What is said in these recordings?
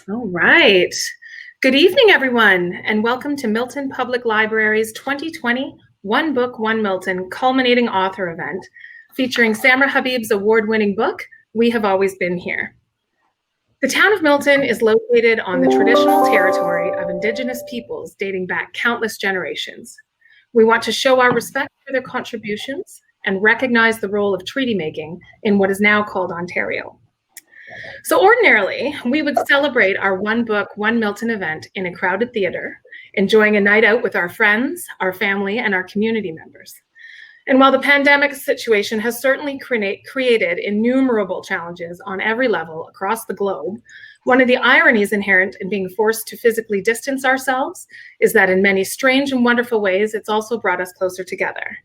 All right. Good evening, everyone, and welcome to Milton Public Library's 2020 One Book, One Milton Culminating Author Event, featuring Samra Habib's award-winning book, We Have Always Been Here. The town of Milton is located on the traditional territory of Indigenous peoples dating back countless generations. We want to show our respect for their contributions and recognize the role of treaty making in what is now called Ontario. So ordinarily, we would celebrate our One Book, One Milton event in a crowded theater, enjoying a night out with our friends, our family, and our community members. And while the pandemic situation has certainly created innumerable challenges on every level across the globe, one of the ironies inherent in being forced to physically distance ourselves is that in many strange and wonderful ways, it's also brought us closer together.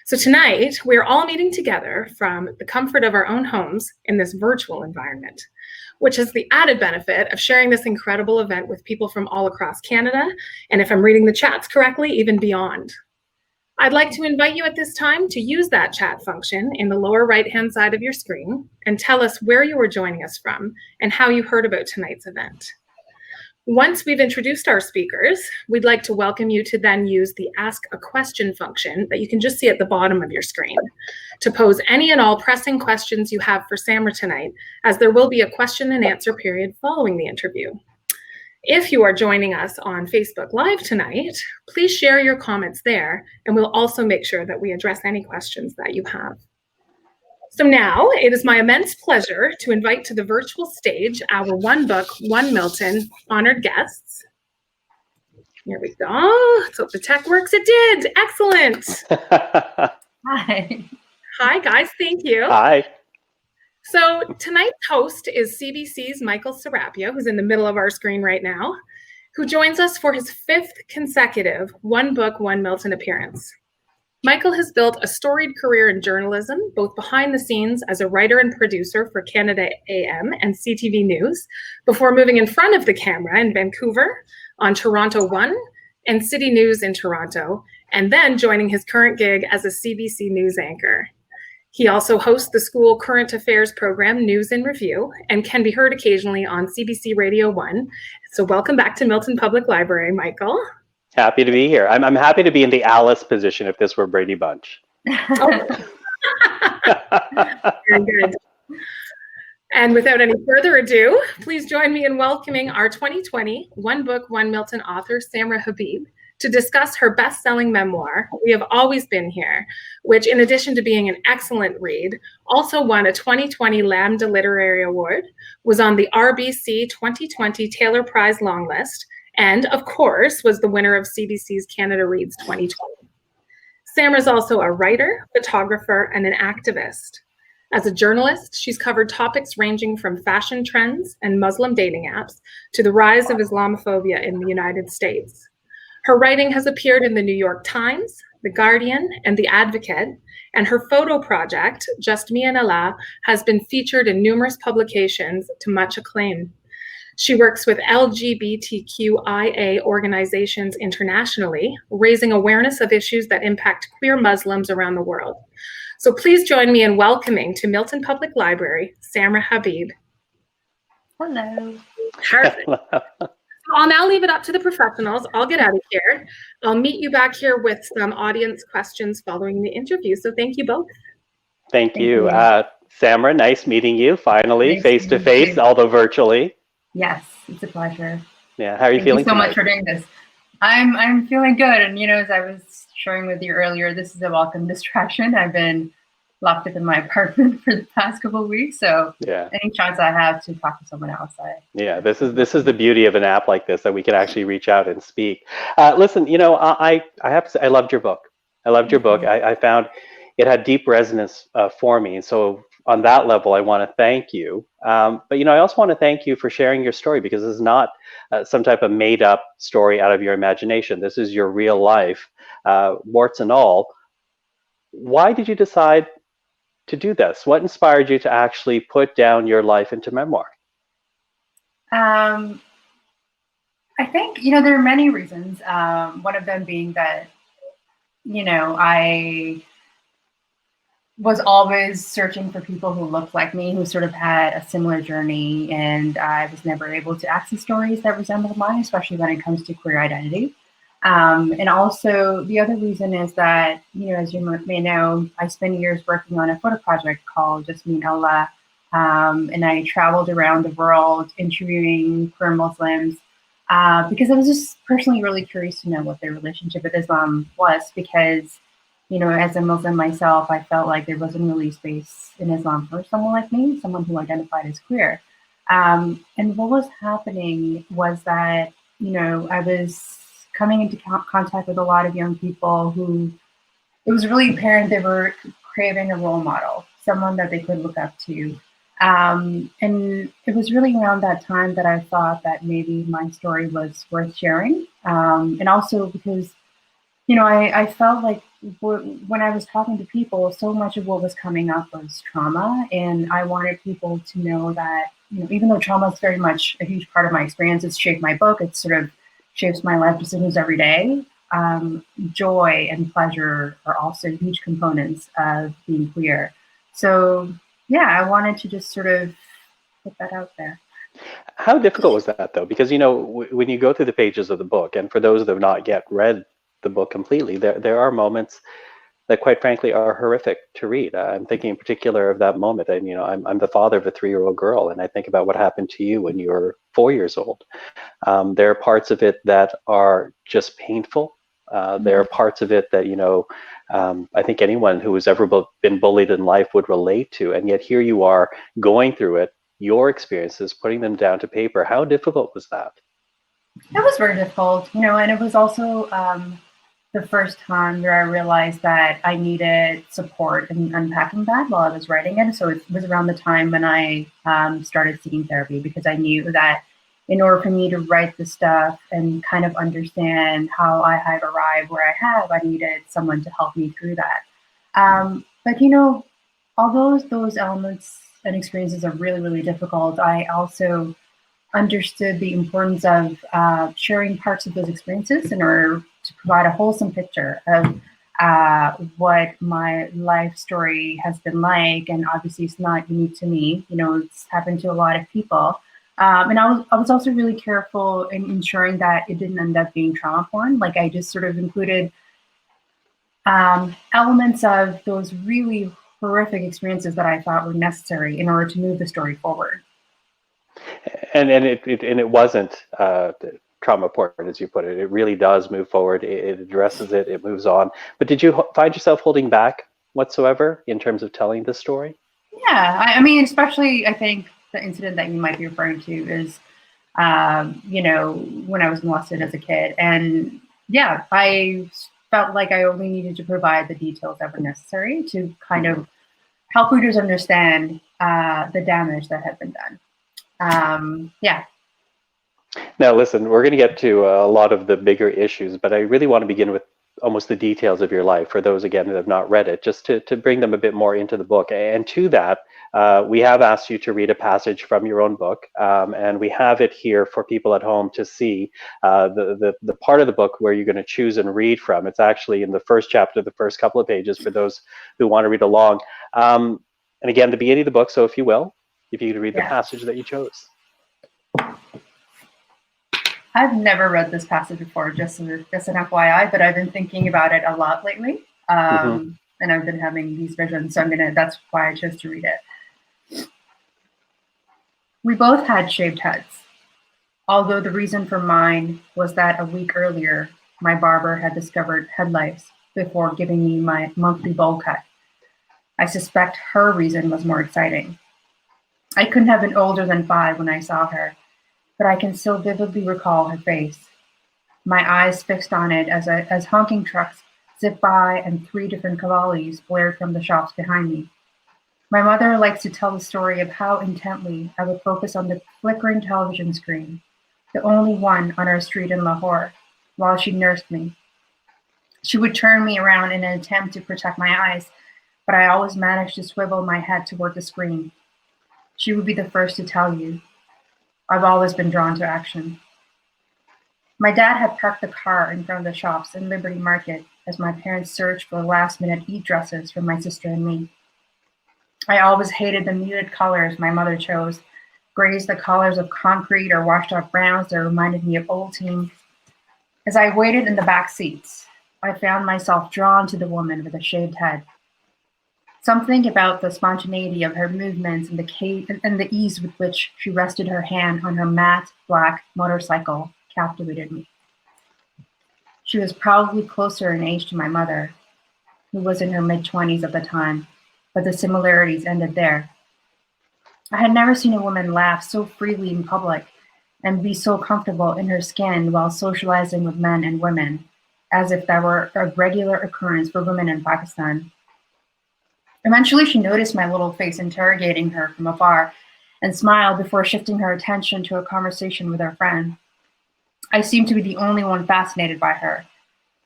So tonight, we're all meeting together from the comfort of our own homes in this virtual environment, which has the added benefit of sharing this incredible event with people from all across Canada, and if I'm reading the chats correctly, even beyond. I'd like to invite you at this time to use that chat function in the lower right-hand side of your screen and tell us where you are joining us from and how you heard about tonight's event. Once we've introduced our speakers, we'd like to welcome you to then use the Ask a Question function that you can just see at the bottom of your screen to pose any and all pressing questions you have for Samra tonight, as there will be a question and answer period following the interview. If you are joining us on Facebook Live tonight, please share your comments there, and we'll also make sure that we address any questions that you have. So now it is my immense pleasure to invite to the virtual stage our One Book, One Milton honored guests. Here we go. Let's hope the tech works. It did. Excellent. Hi. Hi, guys. Thank you. Hi. So tonight's host is CBC's Michael Serapio, who's in the middle of our screen right now, who joins us for his 5th consecutive One Book, One Milton appearance. Michael has built a storied career in journalism, both behind the scenes as a writer and producer for Canada AM and CTV News, before moving in front of the camera in Vancouver on Toronto One and City News in Toronto, and then joining his current gig as a CBC News anchor. He also hosts the school current affairs program News in Review and can be heard occasionally on CBC Radio 1. So welcome back to Milton Public Library, Michael. Happy to be here. I'm happy to be in the Alice position if this were Brady Bunch. Oh. Very good. And without any further ado, please join me in welcoming our 2020 One Book, One Milton author, Samra Habib, to discuss her best-selling memoir, We Have Always Been Here, which, in addition to being an excellent read, also won a 2020 Lambda Literary Award, was on the RBC 2020 Taylor Prize longlist, and, of course, was the winner of CBC's Canada Reads 2020. Samra is also a writer, photographer, and an activist. As a journalist, she's covered topics ranging from fashion trends and Muslim dating apps to the rise of Islamophobia in the United States. Her writing has appeared in the New York Times, The Guardian, and The Advocate, and her photo project, Just Me and Allah, has been featured in numerous publications to much acclaim. She works with LGBTQIA organizations internationally, raising awareness of issues that impact queer Muslims around the world. So please join me in welcoming to Milton Public Library, Samra Habib. Hello. Perfect. I'll now leave it up to the professionals. I'll get out of here. I'll meet you back here with some audience questions following the interview. So thank you both. Thank you. Samra, nice meeting you finally, Nice face to face, although virtually. Yes, it's a pleasure. Yeah, how are you feeling Thank you so tonight? much for doing this. I'm feeling good. And, you know, as I was sharing with you earlier, this is a welcome distraction. I've been locked up in my apartment for the past couple of weeks. So yeah, any chance I have to talk to someone else, yeah, this is the beauty of an app like this, that we can actually reach out and speak. Listen, you know, I have to say, I loved your book. I found it had deep resonance for me. And so on that level, I want to thank you. But, you know, I also want to thank you for sharing your story, because this is not some type of made up story out of your imagination. This is your real life, warts and all. Why did you decide to do this? What inspired you to actually put down your life into memoir? I think, you know, there are many reasons. One of them being that, you know, was always searching for people who looked like me, who sort of had a similar journey, and I was never able to access stories that resembled mine, especially when it comes to queer identity. And also, the other reason is that, as you may know, I spent years working on a photo project called Just Me and Allah, and I traveled around the world interviewing queer Muslims because I was just personally really curious to know what their relationship with Islam was, because as a Muslim myself, I felt like there wasn't really space in Islam for someone like me, someone who identified as queer. And what was happening was that, I was coming into contact with a lot of young people who it was really apparent they were craving a role model, someone that they could look up to. And it was really around that time that I thought that maybe my story was worth sharing. And also because I felt like when I was talking to people, so much of what was coming up was trauma. And I wanted people to know that, even though trauma is very much a huge part of my experience, it's shaped my book, it sort of shapes my life decisions every day. Joy and pleasure are also huge components of being queer. So, yeah, I wanted to just sort of put that out there. How difficult was that, though? Because, when you go through the pages of the book, and for those that have not yet read the book completely, there are moments that, quite frankly, are horrific to read. I'm thinking in particular of that moment. And, I'm the father of a 3-year-old girl, and I think about what happened to you when you were 4 years old. There are parts of it that are just painful. There are parts of it that, I think anyone who has ever been bullied in life would relate to. And yet here you are going through it, your experiences, putting them down to paper. How difficult was that? It was very difficult, and it was also the first time where I realized that I needed support in unpacking that while I was writing it. So it was around the time when I started seeking therapy, because I knew that in order for me to write the stuff and kind of understand how I had arrived where I have, I needed someone to help me through that. But although those elements and experiences are really, really difficult, I also understood the importance of sharing parts of those experiences in order to provide a wholesome picture of what my life story has been like. And obviously it's not unique to me, it's happened to a lot of people. And I was also really careful in ensuring that it didn't end up being trauma porn. Like, I just sort of included elements of those really horrific experiences that I thought were necessary in order to move the story forward. And it wasn't trauma porn, as you put it. It really does move forward. It addresses it. It moves on. But did you find yourself holding back whatsoever in terms of telling the story? Yeah, I mean, especially I think the incident that you might be referring to is, when I was molested as a kid, and yeah, I felt like I only needed to provide the details that were necessary to kind of help readers understand the damage that had been done. Yeah. Now, listen, we're going to get to a lot of the bigger issues, but I really want to begin with almost the details of your life for those, again, that have not read it, just to bring them a bit more into the book. And to that, we have asked you to read a passage from your own book, and we have it here for people at home to see the part of the book where you're going to choose and read from. It's actually in the first chapter, the first couple of pages, for those who want to read along. And again, the beginning of the book, so if you could read the passage that you chose. I've never read this passage before, just an FYI, but I've been thinking about it a lot lately. And I've been having these visions, so that's why I chose to read it. We both had shaved heads, although the reason for mine was that a week earlier, my barber had discovered head lice before giving me my monthly bowl cut. I suspect her reason was more exciting. I couldn't have been older than 5 when I saw her, but I can still vividly recall her face. My eyes fixed on it as honking trucks zipped by and 3 different cavallis blared from the shops behind me. My mother likes to tell the story of how intently I would focus on the flickering television screen, the only one on our street in Lahore, while she nursed me. She would turn me around in an attempt to protect my eyes, but I always managed to swivel my head toward the screen. She would be the first to tell you. I've always been drawn to action. My dad had parked the car in front of the shops in Liberty Market as my parents searched for last-minute eat dresses for my sister and me. I always hated the muted colors my mother chose, grays the colors of concrete or washed out browns that reminded me of old teams. As I waited in the back seats, I found myself drawn to the woman with a shaved head. Something about the spontaneity of her movements and the ease with which she rested her hand on her matte black motorcycle captivated me. She was probably closer in age to my mother, who was in her mid-20s at the time, but the similarities ended there. I had never seen a woman laugh so freely in public and be so comfortable in her skin while socializing with men and women, as if that were a regular occurrence for women in Pakistan. Eventually, she noticed my little face interrogating her from afar and smiled before shifting her attention to a conversation with her friend. I seemed to be the only one fascinated by her.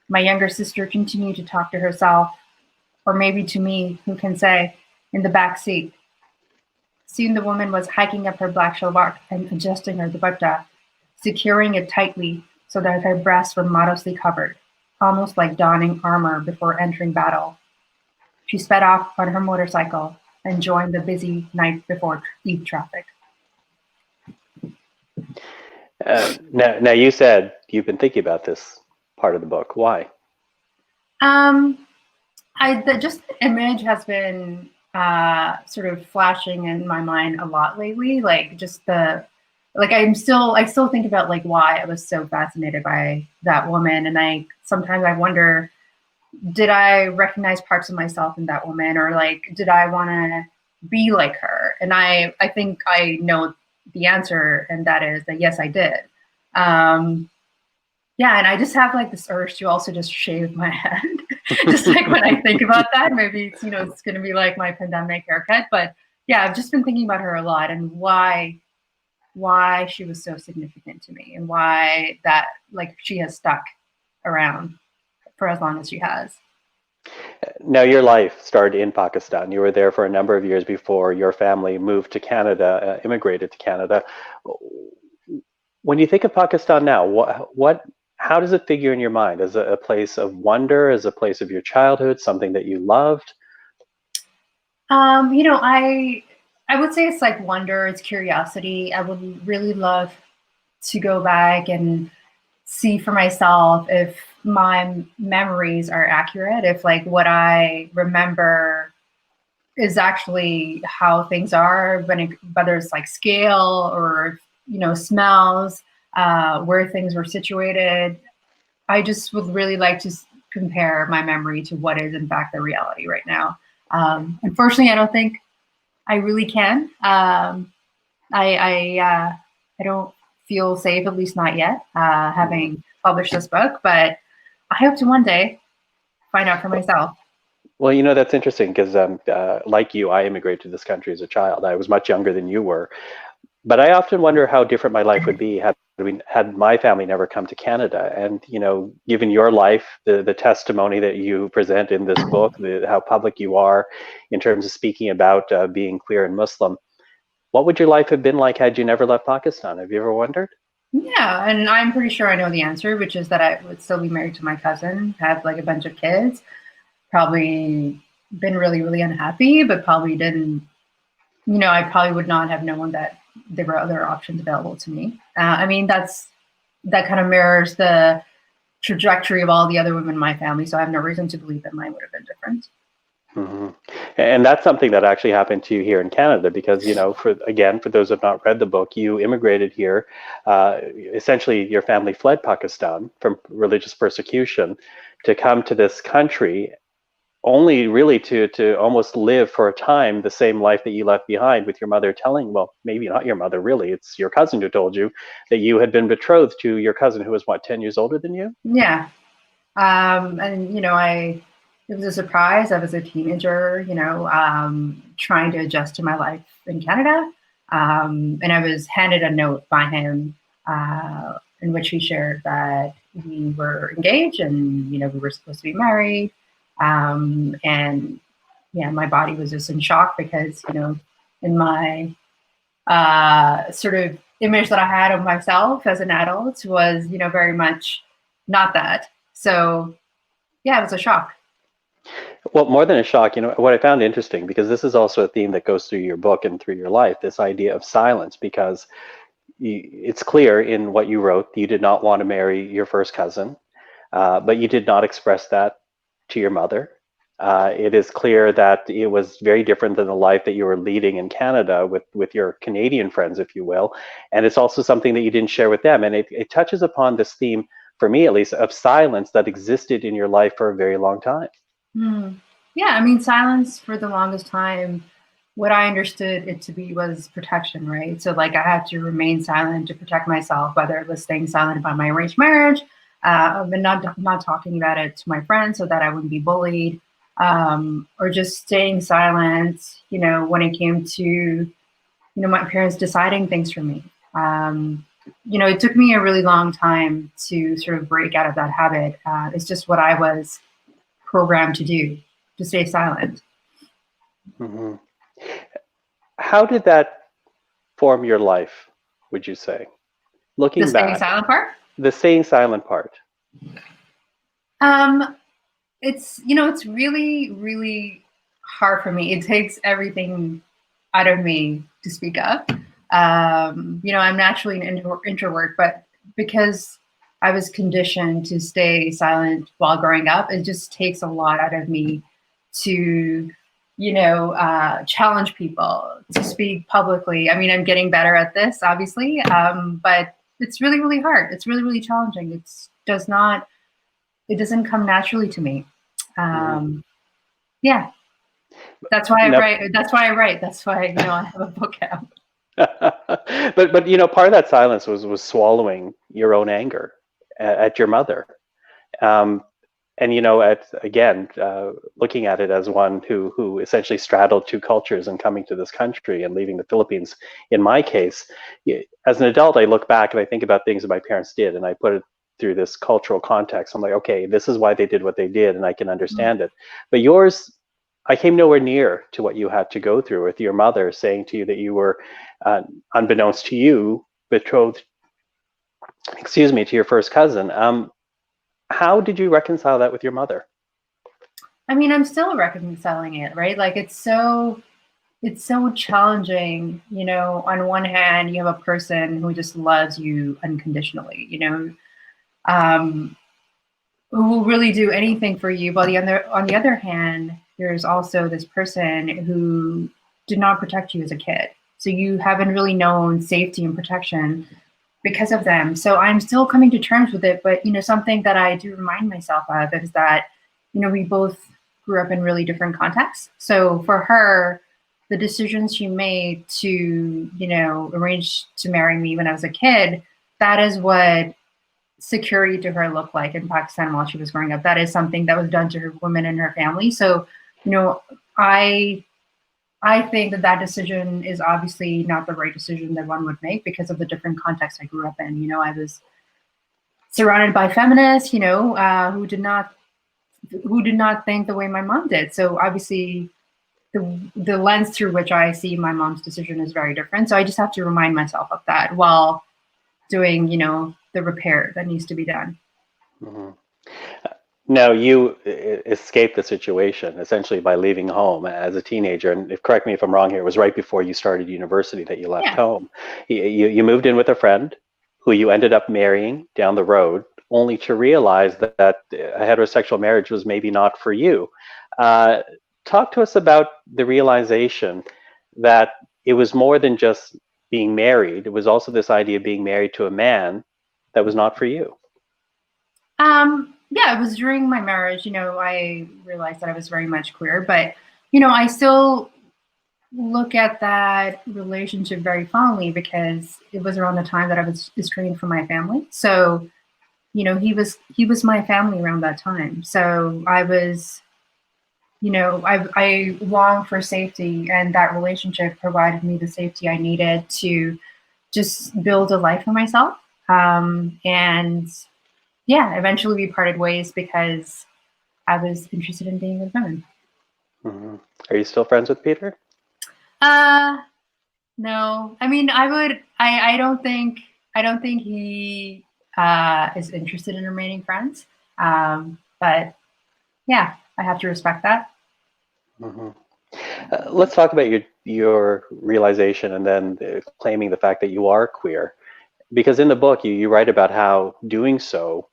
My younger sister continued to talk to herself, or maybe to me, who can say, in the back seat. Soon the woman was hiking up her black shalwar and adjusting her dupatta, securing it tightly so that her breasts were modestly covered, almost like donning armor before entering battle. She sped off on her motorcycle and joined the busy night before Eid traffic. Now, you said you've been thinking about this part of the book. Why? Just the image has been sort of flashing in my mind a lot lately. I still think about like why I was so fascinated by that woman, and sometimes I wonder, did I recognize parts of myself in that woman, or like did I want to be like her? And I think I know the answer, and that is that yes, I did. Yeah, and I just have like this urge to also just shave my head. Just like when I think about that, maybe it's going to be like my pandemic haircut. But yeah, I've just been thinking about her a lot and why she was so significant to me, and why that like she has stuck around for as long as she has. Now, your life started in Pakistan. You were there for a number of years before your family moved to Canada, immigrated to Canada. When you think of Pakistan now, how does it figure in your mind? As a place of wonder, as a place of your childhood, something that you loved? I would say it's like wonder, it's curiosity. I would really love to go back and see for myself if my memories are accurate, if like what I remember is actually how things are, whether it's like scale or smells, where things were situated. I just would really like to compare my memory to what is in fact the reality right now. Unfortunately, I don't think I really can. I don't feel safe, at least not yet, having published this book, but I hope to one day find out for myself. Well, that's interesting because like you, I immigrated to this country as a child. I was much younger than you were. But I often wonder how different my life would be had my family never come to Canada. And, given your life, the testimony that you present in this book, how public you are in terms of speaking about being queer and Muslim, what would your life have been like had you never left Pakistan? Have you ever wondered? Yeah, and I'm pretty sure I know the answer, which is that I would still be married to my cousin, have like a bunch of kids, probably been really, really unhappy, but probably didn't, I probably would not have known that there were other options available to me. That kind of mirrors the trajectory of all the other women in my family. So I have no reason to believe that mine would have been different. Mm-hmm. And that's something that actually happened to you here in Canada because, for those who have not read the book, you immigrated here. Essentially, your family fled Pakistan from religious persecution to come to this country, only really to almost live for a time the same life that you left behind, with your mother telling, well, maybe not your mother, really, it's your cousin who told you that you had been betrothed to your cousin who was, 10 years older than you? Yeah. It was a surprise. I was a teenager, trying to adjust to my life in Canada. And I was handed a note by him in which he shared that we were engaged and, we were supposed to be married. And yeah, my body was just in shock because, in my sort of image that I had of myself as an adult was, very much not that. So yeah, it was a shock. Well, more than a shock, what I found interesting, because this is also a theme that goes through your book and through your life, this idea of silence, because it's clear in what you wrote, you did not want to marry your first cousin, but you did not express that to your mother. It is clear that it was very different than the life that you were leading in Canada with your Canadian friends, if you will. And it's also something that you didn't share with them. And it touches upon this theme, for me at least, of silence that existed in your life for a very long time. Yeah, I mean, silence for the longest time, what I understood it to be was protection, right? So like I had to remain silent to protect myself, whether it was staying silent about my arranged marriage, and not talking about it to my friends so that I wouldn't be bullied, or just staying silent, when it came to, my parents deciding things for me. It took me a really long time to sort of break out of that habit. It's just what I was programmed to do, to stay silent. Mm-hmm. How did that form your life, would you say? Looking The staying back, silent part? the staying silent part. It's really, really hard for me. It takes everything out of me to speak up. I'm naturally an introvert, but because I was conditioned to stay silent while growing up, it just takes a lot out of me to, challenge people, to speak publicly. I mean, I'm getting better at this, obviously, but it's really, really hard. It's really, really challenging. It doesn't come naturally to me. Yeah, that's why I write. That's why I write. That's why I have a book out. but part of that silence was swallowing your own anger at your mother, and looking at it as one who essentially straddled two cultures and coming to this country and leaving the Philippines. In my case, as an adult, I look back and I think about things that my parents did, and I put it through this cultural context. I'm like, okay, this is why they did what they did, and I can understand it. But yours, I came nowhere near to what you had to go through with your mother saying to you that you were, unbeknownst to you, betrothed, to your first cousin. How did you reconcile that with your mother? I mean, I'm still reconciling it, right? Like it's so challenging. On one hand, you have a person who just loves you unconditionally, who will really do anything for you. But on the other hand, there's also this person who did not protect you as a kid. So you haven't really known safety and protection because of them. So I'm still coming to terms with it. But, something that I do remind myself of is that, we both grew up in really different contexts. So for her, the decisions she made to, arrange to marry me when I was a kid, that is what security to her looked like in Pakistan while she was growing up. That is something that was done to her women in her family. So, I think that decision is obviously not the right decision that one would make because of the different context I grew up in. I was surrounded by feminists, who did not think the way my mom did. So obviously the lens through which I see my mom's decision is very different. So I just have to remind myself of that while doing, the repair that needs to be done. Mm-hmm. Now, you escaped the situation essentially by leaving home as a teenager. And correct me if I'm wrong here, it was right before you started university that you left home. You moved in with a friend who you ended up marrying down the road, only to realize that a heterosexual marriage was maybe not for you. Talk to us about the realization that it was more than just being married. It was also this idea of being married to a man that was not for you. Yeah, it was during my marriage, I realized that I was very much queer, but, I still look at that relationship very fondly because it was around the time that I was estranged from my family. So, he was my family around that time. So I was, I longed for safety, and that relationship provided me the safety I needed to just build a life for myself. And yeah, eventually we parted ways because I was interested in being with women. Mm-hmm. Are you still friends with Peter? No. I mean, I don't think he is interested in remaining friends. But yeah, I have to respect that. Hmm. Let's talk about your realization and then claiming the fact that you are queer. Because in the book, you write about how doing so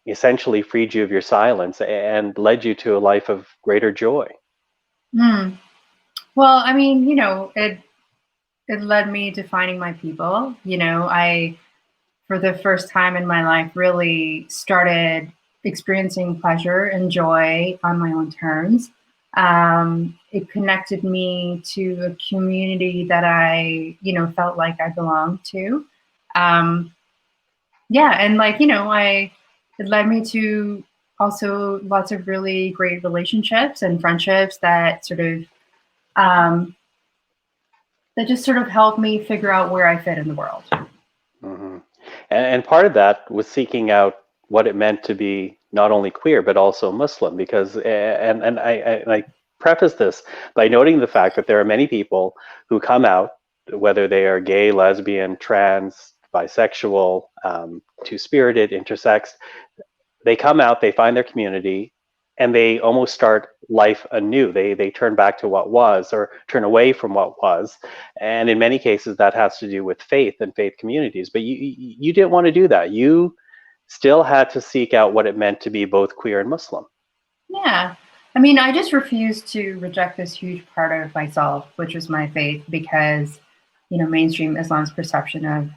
essentially freed you of your silence and led you to a life of greater joy. Hmm. Well, I mean, it led me to finding my people. I, for the first time in my life, really started experiencing pleasure and joy on my own terms. It connected me to a community that I, felt like I belonged to. Um, yeah, and it led me to also lots of really great relationships and friendships um, that just sort of helped me figure out where I fit in the world. Hmm. And part of that was seeking out what it meant to be not only queer but also Muslim. Because and I preface this by noting the fact that there are many people who come out, whether they are gay, lesbian, trans, bisexual, two-spirited, intersex. They come out, they find their community, and they almost start life anew. They turn back to what was or turn away from what was. And in many cases, that has to do with faith and faith communities. But you didn't want to do that. You still had to seek out what it meant to be both queer and Muslim. Yeah. I mean, I just refused to reject this huge part of myself, which was my faith, because, mainstream Islam's perception of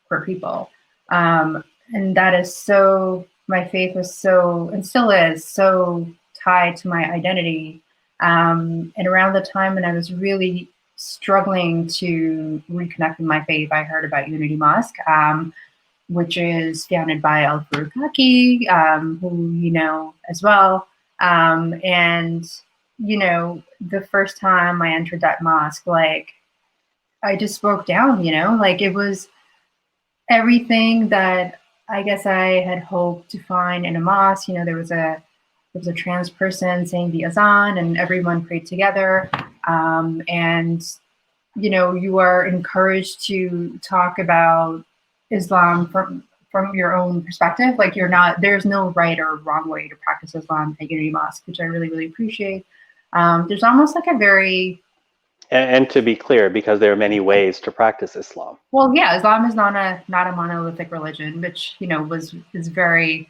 queer people. Um, and that is so, my faith was so, and still is, so tied to my identity. And around the time when I was really struggling to reconnect with my faith, I heard about Unity Mosque, which is founded by Al Farouk, who you know as well. And the first time I entered that mosque, like I just broke down. Like it was everything that I guess I had hoped to find in a mosque. There was a trans person saying the azan, and everyone prayed together. And you are encouraged to talk about Islam from your own perspective. Like there's no right or wrong way to practice Islam at Unity Mosque, which I really, really appreciate. There's almost like a very And to be clear, because there are many ways to practice Islam. well, yeah, Islam is not a monolithic religion, which is very,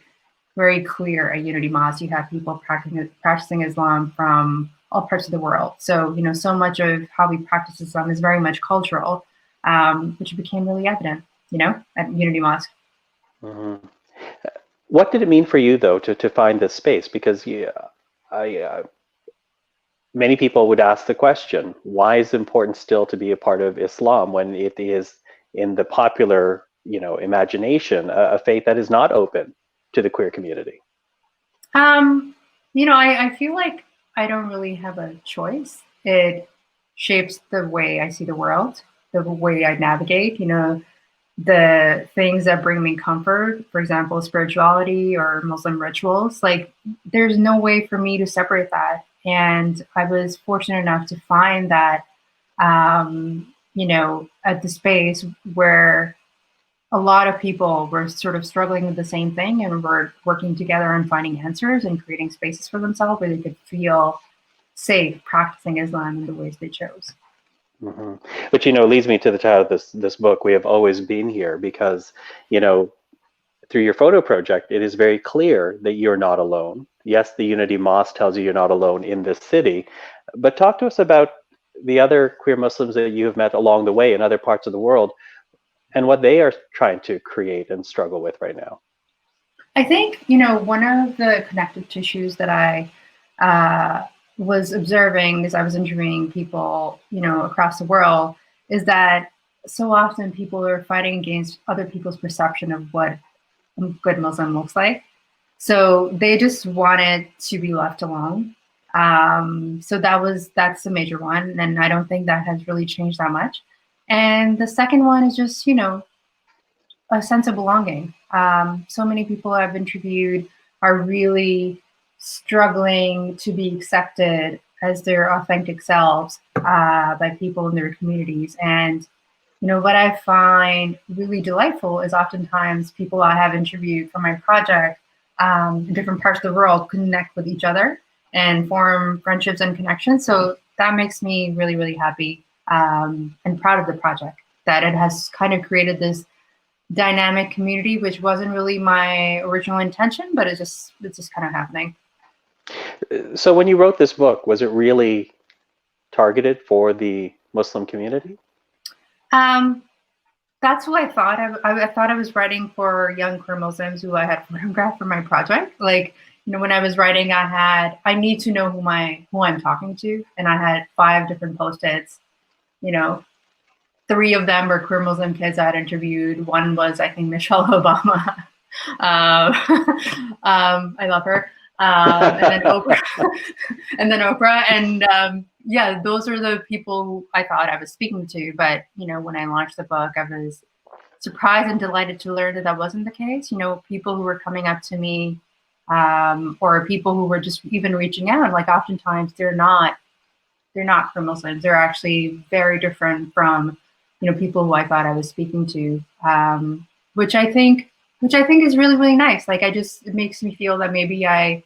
very clear at Unity Mosque. You have people practicing Islam from all parts of the world. So so much of how we practice Islam is very much cultural, which became really evident, at Unity Mosque. Hmm. What did it mean for you, though, to find this space? Because many people would ask the question, why is it important still to be a part of Islam when it is in the popular, imagination, a faith that is not open to the queer community? I feel like I don't really have a choice. It shapes the way I see the world, the way I navigate, the things that bring me comfort, for example, spirituality or Muslim rituals. Like there's no way for me to separate that. And I was fortunate enough to find that, at the space where a lot of people were sort of struggling with the same thing and were working together and finding answers and creating spaces for themselves where they could feel safe practicing Islam in the ways they chose. Hmm. Which leads me to the title of this book. We have always been here, because through your photo project, it is very clear that you're not alone. Yes, the Unity Mosque tells you you're not alone in this city, but talk to us about the other queer Muslims that you have met along the way in other parts of the world and what they are trying to create and struggle with right now. I think, one of the connective tissues that I was observing as I was interviewing people, across the world, is that so often people are fighting against other people's perception of what a good Muslim looks like. So they just wanted to be left alone. So that's a major one. And I don't think that has really changed that much. And the second one is just, a sense of belonging. So many people I've interviewed are really struggling to be accepted as their authentic selves by people in their communities. And what I find really delightful is oftentimes people I have interviewed for my project in different parts of the world connect with each other and form friendships and connections. So that makes me really, really happy and proud of the project, that it has kind of created this dynamic community, which wasn't really my original intention, but it's just kind of happening. So when you wrote this book, was it really targeted for the Muslim community? That's who I thought. I thought I was writing for young queer Muslims who I had photographed for my project. Like, when I was writing, I need to know who I'm talking to, and I had 5 different post-its. 3 of them were queer Muslim kids I had interviewed. One was, I think, Michelle Obama. I love her. And then Oprah. And yeah, those are the people who I thought I was speaking to. But, when I launched the book, I was surprised and delighted to learn that wasn't the case. People who were coming up to me or people who were just even reaching out, like oftentimes they're not queer Muslims. They're actually very different from, people who I thought I was speaking to, which I think is really, really nice. Like, it makes me feel that maybe I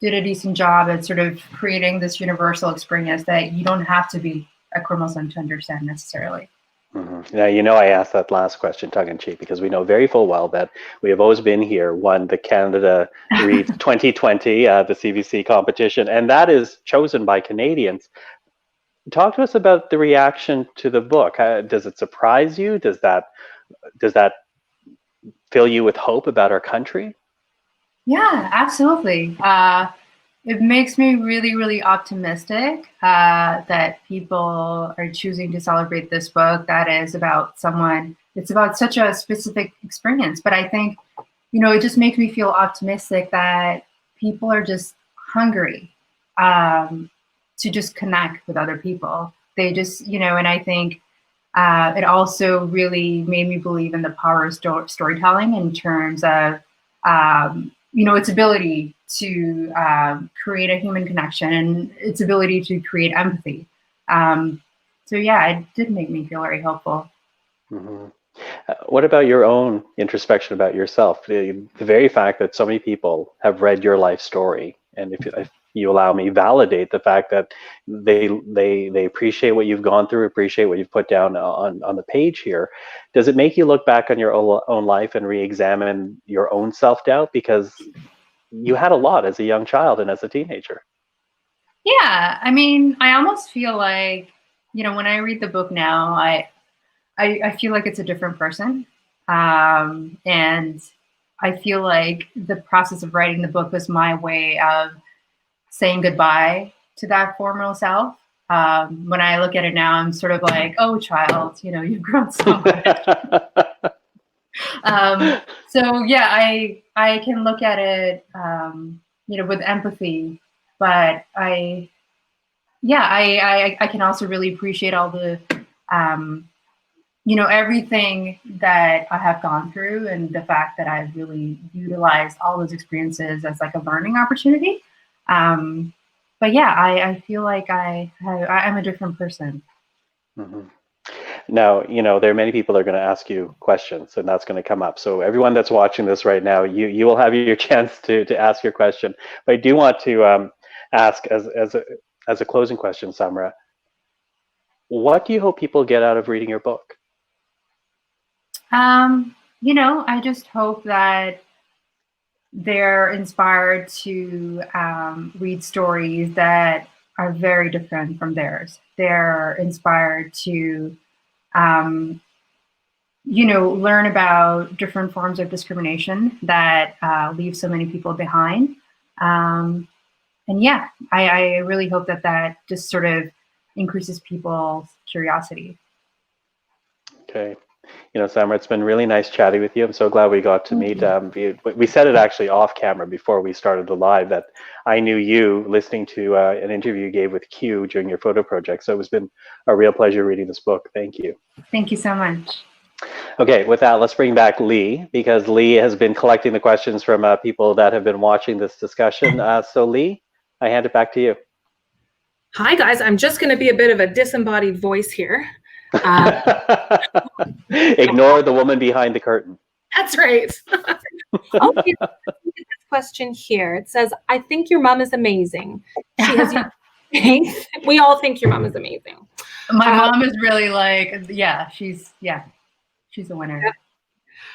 did a decent job at sort of creating this universal experience that you don't have to be a queer Muslim to understand necessarily. Mm-hmm. Now, I asked that last question tongue in cheek because we know very full well that we have always been here, won the Canada Reads 2020, the CBC competition, and that is chosen by Canadians. Talk to us about the reaction to the book. Does it surprise you? Does that fill you with hope about our country? Yeah, absolutely. It makes me really, really optimistic that people are choosing to celebrate this book that is about someone. It's about such a specific experience. But I think, it just makes me feel optimistic that people are just hungry to just connect with other people. They just, and I think it also really made me believe in the power of storytelling in terms of, its ability to create a human connection and its ability to create empathy. So yeah, it did make me feel very hopeful. Mm-hmm. What about your own introspection about yourself? The very fact that so many people have read your life story, and if you allow me, validate the fact that they appreciate what you've gone through, appreciate what you've put down on the page here. Does it make you look back on your own life and re-examine your own self-doubt? Because you had a lot as a young child and as a teenager. Yeah, I mean, I almost feel like, when I read the book now, I feel like it's a different person. And I feel like the process of writing the book was my way of saying goodbye to that former self. When I look at it now, I'm sort of like, oh, child, you've grown so much. So yeah, I can look at it, with empathy, but I can also really appreciate all the, everything that I have gone through and the fact that I've really utilized all those experiences as like a learning opportunity. But yeah, I feel like I'm a different person. Mm-hmm. Now, there are many people that are going to ask you questions, and that's going to come up. So everyone that's watching this right now, you will have your chance to ask your question. But I do want to ask as a closing question, Samra, what do you hope people get out of reading your book? I just hope that they're inspired to read stories that are very different from theirs. They're inspired to, learn about different forms of discrimination that leave so many people behind. And yeah, I really hope that just sort of increases people's curiosity. Okay. Samra, it's been really nice chatting with you. I'm so glad we got to meet. We said it actually off camera before we started the live that I knew you listening to an interview you gave with Q during your photo project. So it's been a real pleasure reading this book. Thank you. Thank you so much. Okay, with that, let's bring back Lee, because Lee has been collecting the questions from people that have been watching this discussion. So Lee, I hand it back to you. Hi, guys. I'm just going to be a bit of a disembodied voice here. Ignore the woman behind the curtain. That's right. Okay, this question here. It says, I think your mom is amazing. She has used we all think your mom is amazing. My mom is really like, she's a winner.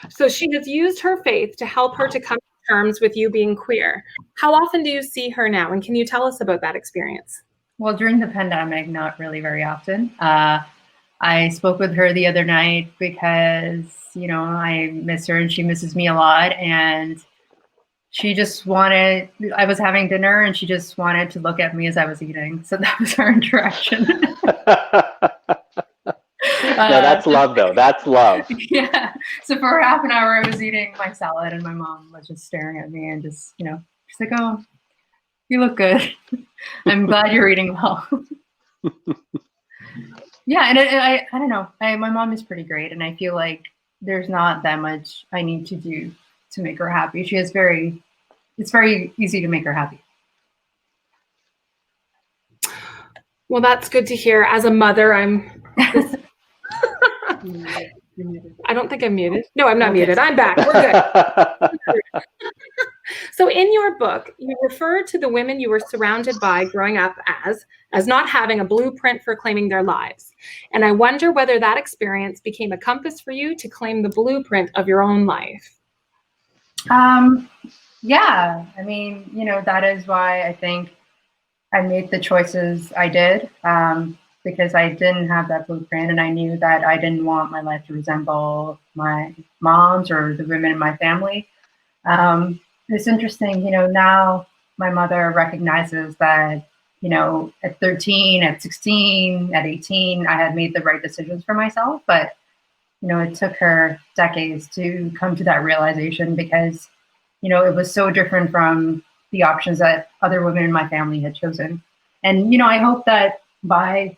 So she has used her faith to help her to come to terms with you being queer. How often do you see her now? And can you tell us about that experience? Well, during the pandemic, not really very often. I spoke with her the other night because, I miss her and she misses me a lot. And she just wanted, I was having dinner and she just wanted to look at me as I was eating. So that was our interaction. No, that's love, though. That's love. Yeah. So for half an hour, I was eating my salad and my mom was just staring at me and just, she's like, oh, you look good. I'm glad you're eating well. Yeah. And I don't know. My mom is pretty great. And I feel like there's not that much I need to do to make her happy. It's very easy to make her happy. Well, that's good to hear. As a mother, I don't think I'm muted. No, I'm not muted. I'm back. We're good. So in your book, you refer to the women you were surrounded by growing up as not having a blueprint for claiming their lives. And I wonder whether that experience became a compass for you to claim the blueprint of your own life. Yeah. I mean, that is why I think I made the choices I did. Because I didn't have that blueprint and I knew that I didn't want my life to resemble my mom's or the women in my family. It's interesting, now my mother recognizes that, at 13, at 16, at 18, I had made the right decisions for myself. But, it took her decades to come to that realization because, it was so different from the options that other women in my family had chosen. And, I hope that by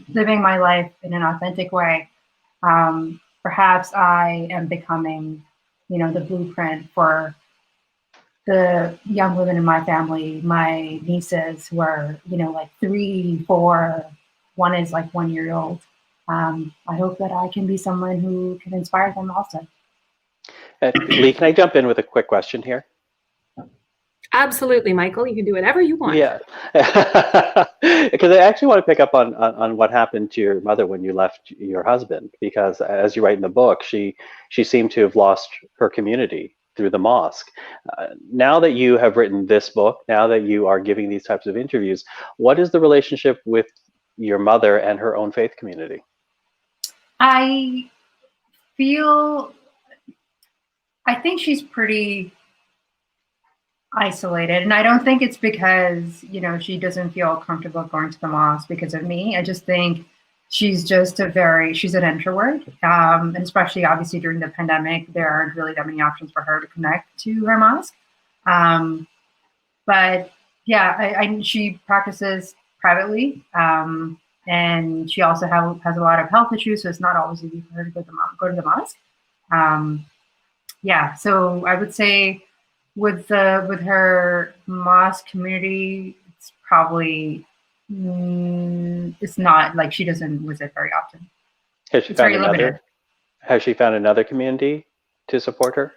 living my life in an authentic way, perhaps I am becoming, the blueprint for the young women in my family, my nieces who are, like 3, 4, one is like 1 year old. I hope that I can be someone who can inspire them also. Lee, can I jump in with a quick question here? Absolutely, Michael. You can do whatever you want. Yeah, because I actually want to pick up on what happened to your mother when you left your husband. Because as you write in the book, she seemed to have lost her community through the mosque. Now that you have written this book, now that you are giving these types of interviews, what is the relationship with your mother and her own faith community? I think she's pretty isolated, and I don't think it's because she doesn't feel comfortable going to the mosque because of me. I just think she's an introvert, and especially obviously during the pandemic there aren't really that many options for her to connect to her mosque. But yeah, she practices privately, and she also has a lot of health issues, so it's not always easy for her to go to the mosque. Yeah, so I would say with her mosque community, it's probably it's not like she doesn't visit very often. Has she found another community to support her?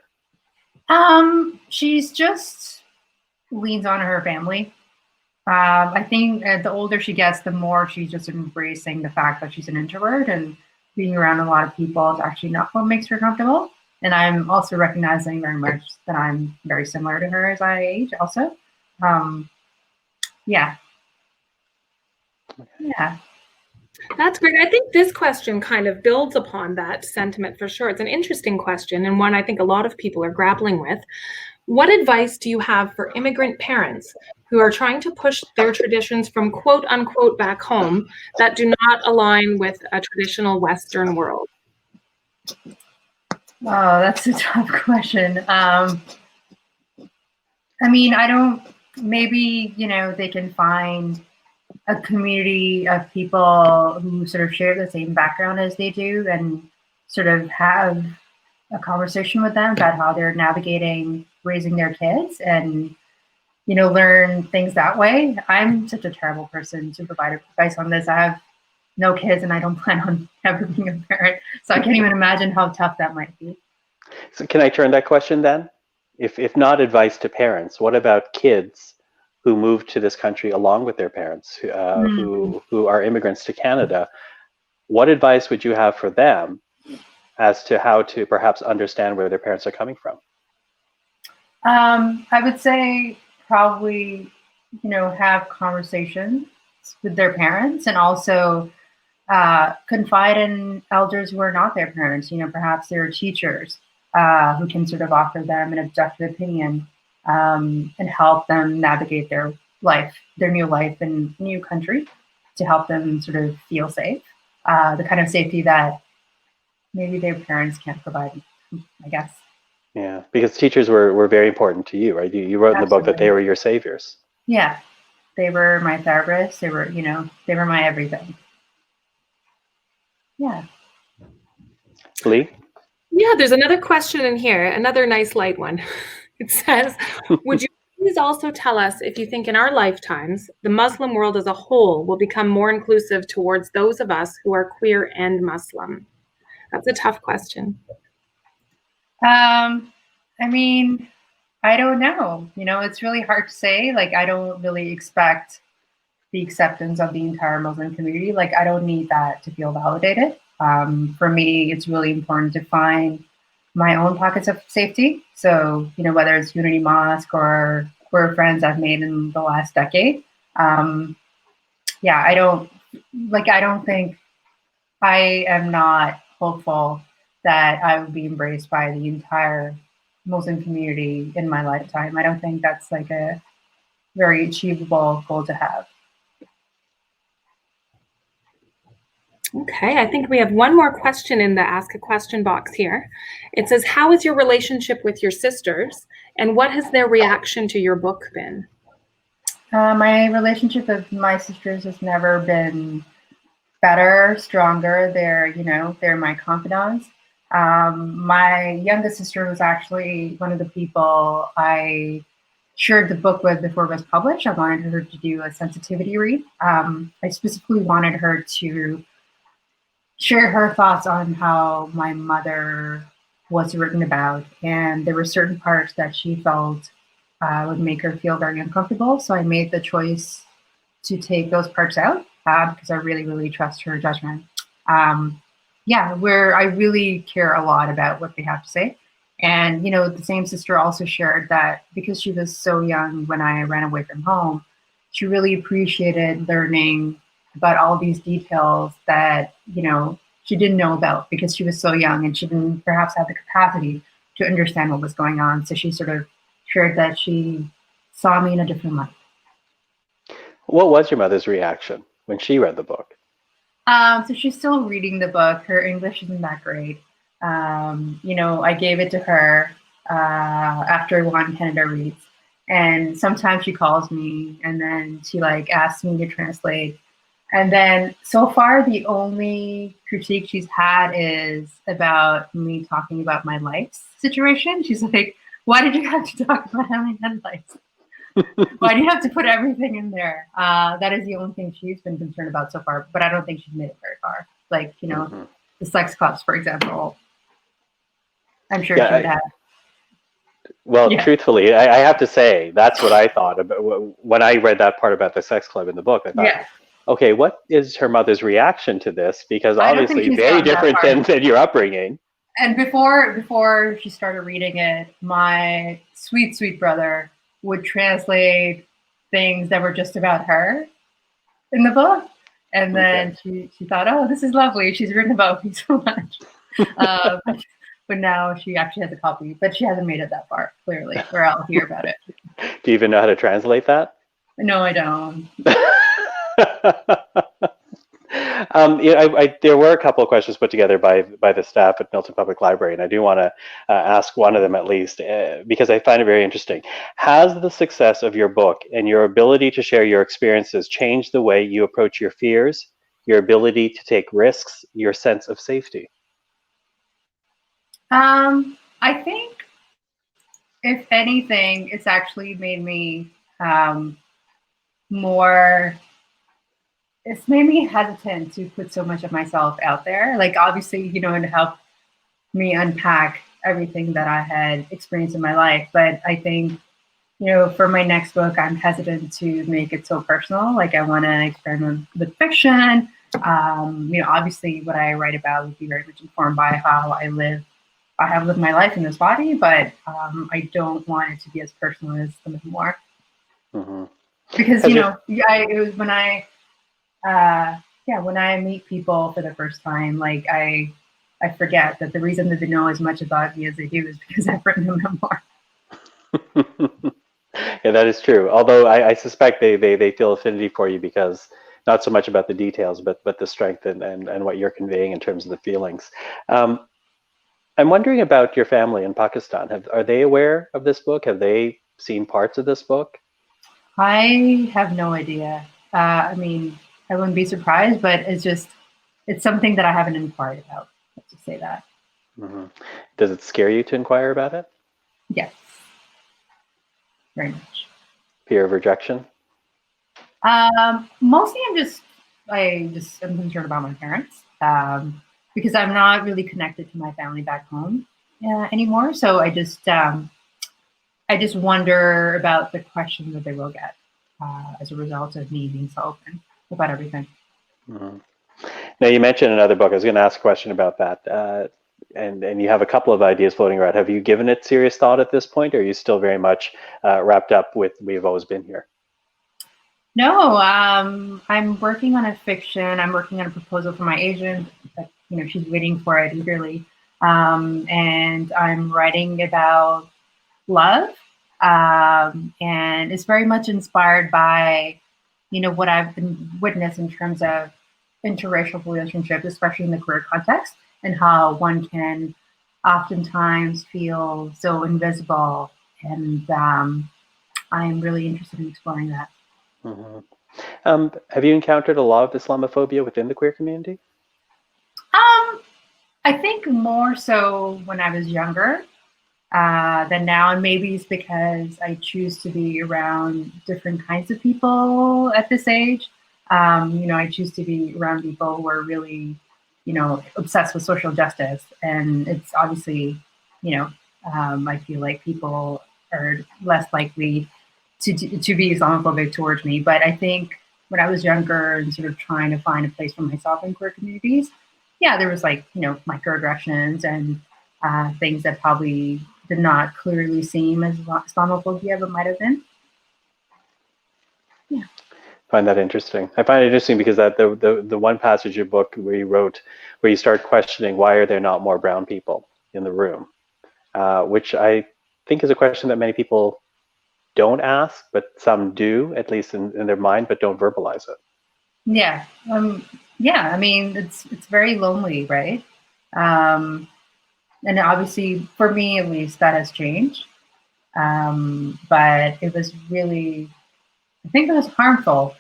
She's just leans on her family. I think the older she gets, the more she's just embracing the fact that she's an introvert and being around a lot of people is actually not what makes her comfortable. And I'm also recognizing very much that I'm very similar to her as I age also. Yeah. That's great. I think this question kind of builds upon that sentiment for sure. It's an interesting question and one I think a lot of people are grappling with. What advice do you have for immigrant parents who are trying to push their traditions from quote unquote back home that do not align with a traditional Western world? Oh, that's a tough question. I mean, maybe, they can find a community of people who sort of share the same background as they do and sort of have a conversation with them about how they're navigating raising their kids and, learn things that way. I'm such a terrible person to provide advice on this. I have no kids and I don't plan on ever being a parent. So I can't even imagine how tough that might be. So can I turn that question then? If not advice to parents, what about kids who moved to this country along with their parents, who are immigrants to Canada? What advice would you have for them as to how to perhaps understand where their parents are coming from? I would say probably, have conversations with their parents, and also confide in elders who are not their parents. Perhaps they're teachers who can sort of offer them an objective opinion and help them navigate their new life in a new country, to help them sort of feel safe, the kind of safety that maybe their parents can't provide, I guess. Yeah, because teachers were very important to you, right? You wrote in the book that they were your saviors. Yeah, they were my therapists. They were, they were my everything. Yeah. Lee? Yeah, there's another question in here, another nice light one. It says, would you please also tell us if you think in our lifetimes, the Muslim world as a whole will become more inclusive towards those of us who are queer and Muslim? That's a tough question. I mean, I don't know. It's really hard to say. Like, I don't really expect the acceptance of the entire Muslim community. Like, I don't need that to feel validated. For me, it's really important to find my own pockets of safety. So, whether it's Unity Mosque or queer friends I've made in the last decade. I don't think, I am not hopeful that I will be embraced by the entire Muslim community in my lifetime. I don't think that's like a very achievable goal to have. Okay, I think we have one more question in the Ask a Question box here. It says, how is your relationship with your sisters, and what has their reaction to your book been? My relationship with my sisters has never been better, stronger. They're my confidants. My youngest sister was actually one of the people I shared the book with before it was published. I wanted her to do a sensitivity read. I specifically wanted her to share her thoughts on how my mother was written about, and there were certain parts that she felt would make her feel very uncomfortable. So I made the choice to take those parts out because I really, really trust her judgment. Where I really care a lot about what they have to say. And, the same sister also shared that because she was so young when I ran away from home, she really appreciated learning about all these details that, she didn't know about because she was so young and she didn't perhaps have the capacity to understand what was going on. So she sort of shared that she saw me in a different light. What was your mother's reaction when she read the book? So she's still reading the book. Her English isn't that great. I gave it to her after one Canada reads. And sometimes she calls me and then she asks me to translate. And then so far, the only critique she's had is about me talking about my life situation. She's like, why did you have to talk about how I had life? Why do you have to put everything in there? That is the only thing she's been concerned about so far, but I don't think she's made it very far. The sex clubs, for example. I'm sure she would have. Well, truthfully, I have to say, that's what I thought about when I read that part about the sex club in the book. I thought, okay, what is her mother's reaction to this? Because obviously very different than your upbringing. And before she started reading it, my sweet, sweet brother would translate things that were just about her in the book. And then she thought, oh, this is lovely. She's written about me so much. But now she actually has a copy, but she hasn't made it that far, clearly, where I'll hear about it. Do you even know how to translate that? No, I don't. There were a couple of questions put together by the staff at Milton Public Library, and I do want to ask one of them at least because I find it very interesting. Has the success of your book and your ability to share your experiences changed the way you approach your fears, your ability to take risks, your sense of safety? I think, if anything, it's actually made me it's made me hesitant to put so much of myself out there. Obviously, it helped me unpack everything that I had experienced in my life. But I think, for my next book, I'm hesitant to make it so personal. Like, I want to experiment with fiction. Obviously what I write about would be very much informed by how I have lived my life in this body, but I don't want it to be as personal as the memoir. Mm-hmm. Because, it was when I meet people for the first time, like I forget that the reason that they know as much about me as they do is because I've written a memoir. Yeah, that is true. Although I suspect they feel affinity for you because not so much about the details, but the strength and what you're conveying in terms of the feelings. I'm wondering about your family in Pakistan. Are they aware of this book? Have they seen parts of this book? I have no idea. I wouldn't be surprised, but it's something that I haven't inquired about. Let's just say that. Mm-hmm. Does it scare you to inquire about it? Yes, very much. Fear of rejection? Mostly I'm concerned about my parents, because I'm not really connected to my family back home anymore. So I just wonder about the questions that they will get as a result of me being so open about everything. Mm-hmm. Now, you mentioned another book. I was going to ask a question about that. And you have a couple of ideas floating around. Have you given it serious thought at this point, or are you still very much wrapped up with We've Always Been Here? No, I'm working on a fiction. I'm working on a proposal for my agent. She's waiting for it eagerly. And I'm writing about love. And it's very much inspired by, what I've been witnessed in terms of interracial relationships, especially in the queer context, and how one can oftentimes feel so invisible. And I'm really interested in exploring that. Mm-hmm. Have you encountered a lot of Islamophobia within the queer community? I think more so when I was younger than now, and maybe it's because I choose to be around different kinds of people at this age. I choose to be around people who are really, obsessed with social justice, and it's obviously, I feel like people are less likely to be Islamophobic towards me. But I think when I was younger and sort of trying to find a place for myself in queer communities, there was microaggressions and things that probably did not clearly seem as Islamophobia, but might have been. Yeah. Find that interesting. I find it interesting because that the one passage of your book where you start questioning why are there not more brown people in the room, which I think is a question that many people don't ask, but some do, at least in their mind, but don't verbalize it. Yeah. It's very lonely, right? And obviously, for me at least, that has changed. But it was really, I think it was harmful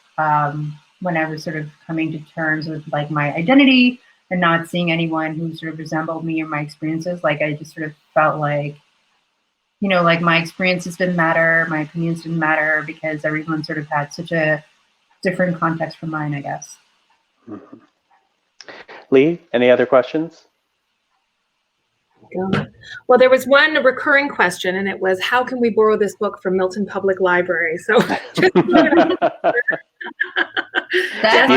when I was sort of coming to terms with my identity and not seeing anyone who sort of resembled me or my experiences. I just sort of felt like my experiences didn't matter, my opinions didn't matter, because everyone sort of had such a different context from mine, I guess. Mm-hmm. Lee, any other questions? Well, there was one recurring question, and it was, how can we borrow this book from Milton Public Library? So you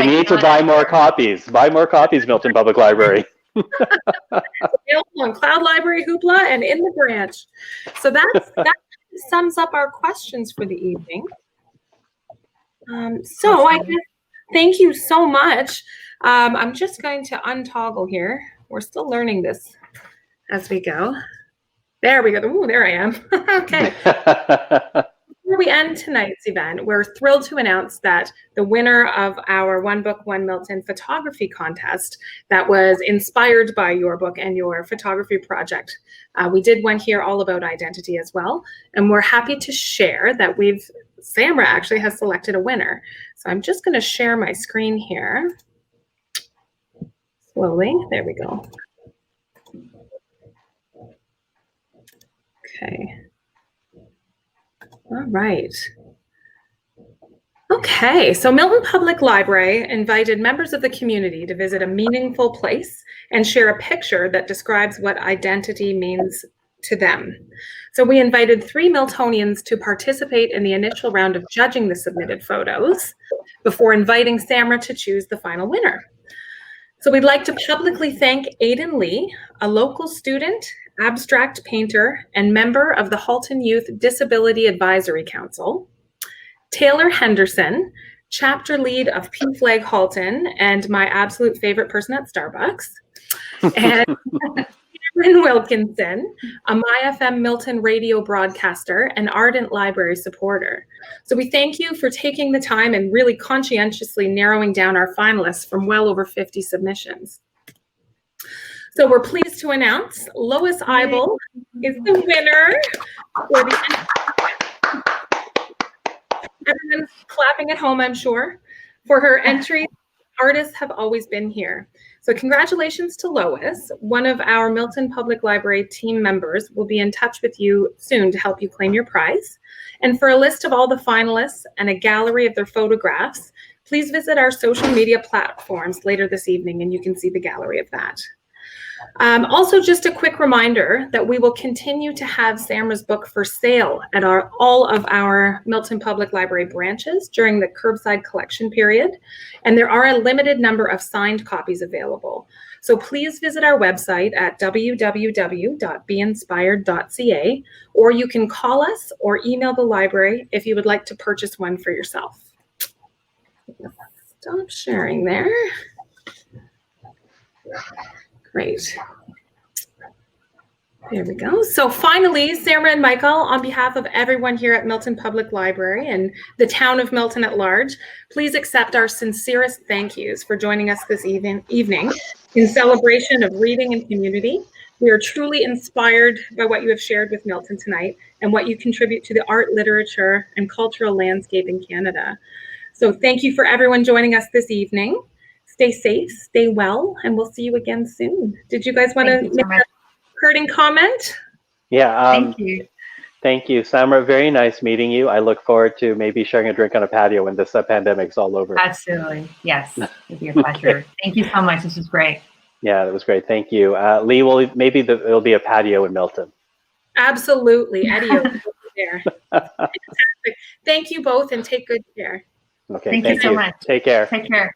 need to buy more copies. Buy more copies, Milton Public Library. Available on Cloud Library, Hoopla, and in the branch. So that sums up our questions for the evening. So I guess thank you so much. I'm just going to untoggle here. We're still learning this as we go. There we go. Ooh, there I am. Okay. Before we end tonight's event, we're thrilled to announce that the winner of our One Book, One Milton photography contest that was inspired by your book and your photography project. We did one here all about identity as well. And we're happy to share that Samra actually has selected a winner. So I'm just going to share my screen here. Slowly. There we go. Okay. All right. Okay, so Milton Public Library invited members of the community to visit a meaningful place and share a picture that describes what identity means to them. So we invited 3 Miltonians to participate in the initial round of judging the submitted photos before inviting Samra to choose the final winner. So we'd like to publicly thank Aidan Lee, a local student, abstract painter, and member of the Halton Youth Disability Advisory Council, Taylor Henderson, chapter lead of P-Flag Halton and my absolute favorite person at Starbucks, and Cameron Wilkinson, a MyFM Milton radio broadcaster and ardent library supporter. So we thank you for taking the time and really conscientiously narrowing down our finalists from well over 50 submissions. So we're pleased to announce Lois Eibel is the winner for the... Everyone's clapping at home, I'm sure. For her entry, artists have always been here. So congratulations to Lois. One of our Milton Public Library team members will be in touch with you soon to help you claim your prize. And for a list of all the finalists and a gallery of their photographs, please visit our social media platforms later this evening and you can see the gallery of that. Also, just a quick reminder that we will continue to have Samra's book for sale at all of our Milton Public Library branches during the curbside collection period, and there are a limited number of signed copies available. So please visit our website at www.beinspired.ca, or you can call us or email the library if you would like to purchase one for yourself. Stop sharing there. Great. There we go. So finally, Samra and Michael, on behalf of everyone here at Milton Public Library and the town of Milton at large, please accept our sincerest thank yous for joining us this evening in celebration of reading and community. We are truly inspired by what you have shared with Milton tonight and what you contribute to the art, literature, and cultural landscape in Canada. So thank you for everyone joining us this evening. Stay safe, stay well, and we'll see you again soon. Did you guys want to make a parting comment? Yeah. Thank you. Thank you, Samra. Very nice meeting you. I look forward to maybe sharing a drink on a patio when this pandemic's all over. Absolutely. Yes. It'd be a pleasure. Thank you so much. This was great. Yeah, that was great. Thank you. Lee, it'll be a patio in Milton. Absolutely. Eddie will be there. Fantastic. Thank you both and take good care. Okay. Thank you so much. Take care. Take care.